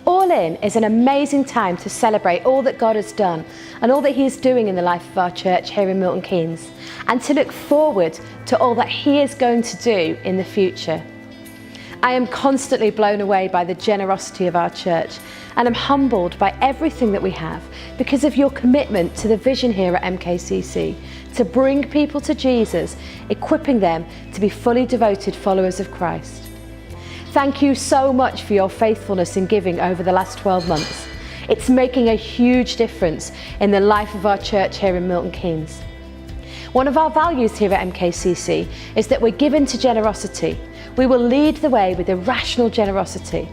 All In is an amazing time to celebrate all that God has done and all that He is doing in the life of our church here in Milton Keynes, and to look forward to all that He is going to do in the future. I am constantly blown away by the generosity of our church, and I'm humbled by everything that we have because of your commitment to the vision here at MKCC, to bring people to Jesus, equipping them to be fully devoted followers of Christ. Thank you so much for your faithfulness in giving over the last 12 months. It's making a huge difference in the life of our church here in Milton Keynes. One of our values here at MKCC is that we're given to generosity. We will lead the way with irrational generosity.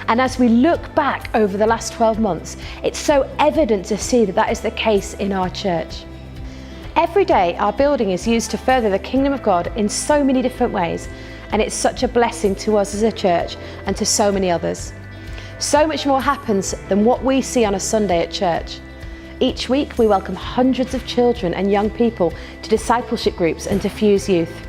And as we look back over the last 12 months, it's so evident to see that that is the case in our church. Every day, our building is used to further the kingdom of God in so many different ways, and it's such a blessing to us as a church and to so many others. So much more happens than what we see on a Sunday at church. Each week, we welcome hundreds of children and young people to discipleship groups and to Fuse Youth.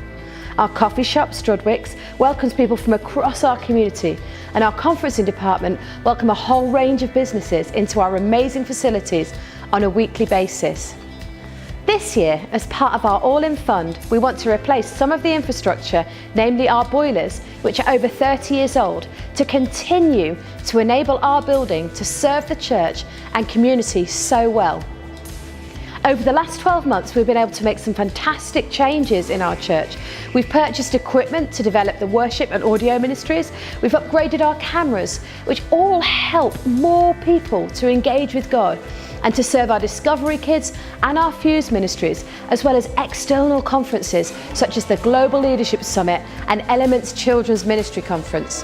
Our coffee shop, Strudwick's, welcomes people from across our community, and our conferencing department welcome a whole range of businesses into our amazing facilities on a weekly basis. This year, as part of our All In Fund, we want to replace some of the infrastructure, namely our boilers, which are over 30 years old, to continue to enable our building to serve the church and community so well. Over the last 12 months, we've been able to make some fantastic changes in our church. We've purchased equipment to develop the worship and audio ministries. We've upgraded our cameras, which all help more people to engage with God and to serve our Discovery Kids and our Fuse ministries, as well as external conferences such as the Global Leadership Summit and Elements Children's Ministry Conference.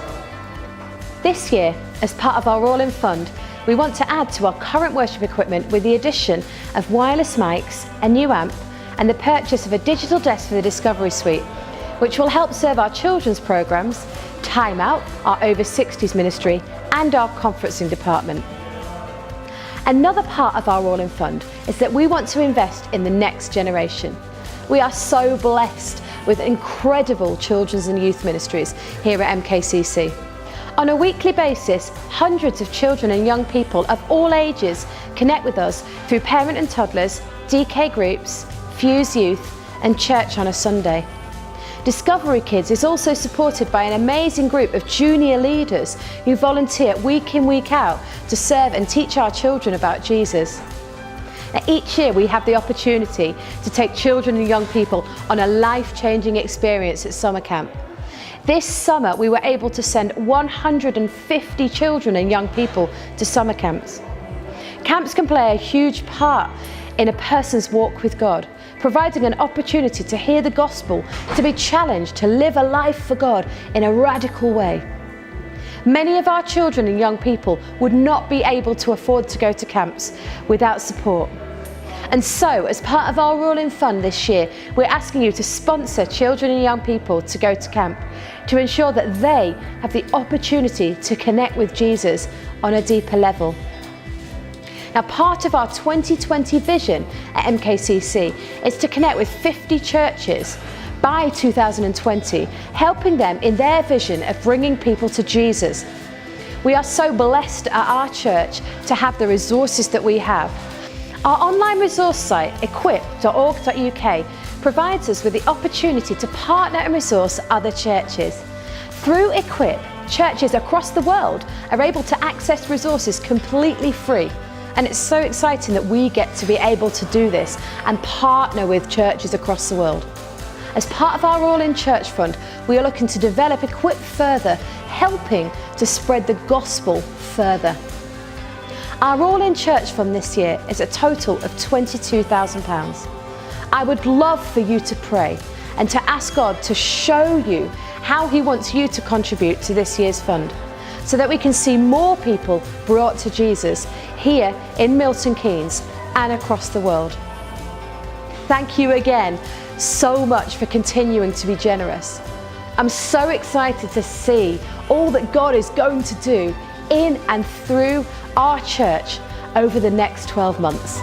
This year, as part of our All In Fund, we want to add to our current worship equipment with the addition of wireless mics, a new amp, and the purchase of a digital desk for the Discovery Suite, which will help serve our children's programs, Time Out, our over 60s ministry, and our conferencing department. Another part of our All In Fund is that we want to invest in the next generation. We are so blessed with incredible children's and youth ministries here at MKCC. On a weekly basis, hundreds of children and young people of all ages connect with us through Parent and Toddlers, DK groups, Fuse Youth, and Church on a Sunday. Discovery Kids is also supported by an amazing group of junior leaders who volunteer week in, week out to serve and teach our children about Jesus. Now, each year we have the opportunity to take children and young people on a life-changing experience at summer camp. This summer we were able to send 150 children and young people to summer camps. Camps can play a huge part in a person's walk with God, providing an opportunity to hear the gospel, to be challenged to live a life for God in a radical way. Many of our children and young people would not be able to afford to go to camps without support. And so, as part of our All In Fund this year, we're asking you to sponsor children and young people to go to camp, to ensure that they have the opportunity to connect with Jesus on a deeper level. Now, part of our 2020 vision at MKCC is to connect with 50 churches by 2020, helping them in their vision of bringing people to Jesus. We are so blessed at our church to have the resources that we have. Our online resource site, equip.org.uk, provides us with the opportunity to partner and resource other churches. Through Equip, churches across the world are able to access resources completely free. And it's so exciting that we get to be able to do this and partner with churches across the world. As part of our All In Church Fund, we are looking to develop Equip further, helping to spread the gospel further. Our All In Church Fund this year is a total of £22,000. I would love for you to pray and to ask God to show you how He wants you to contribute to this year's fund, so that we can see more people brought to Jesus here in Milton Keynes and across the world. Thank you again so much for continuing to be generous. I'm so excited to see all that God is going to do in and through our church over the next 12 months.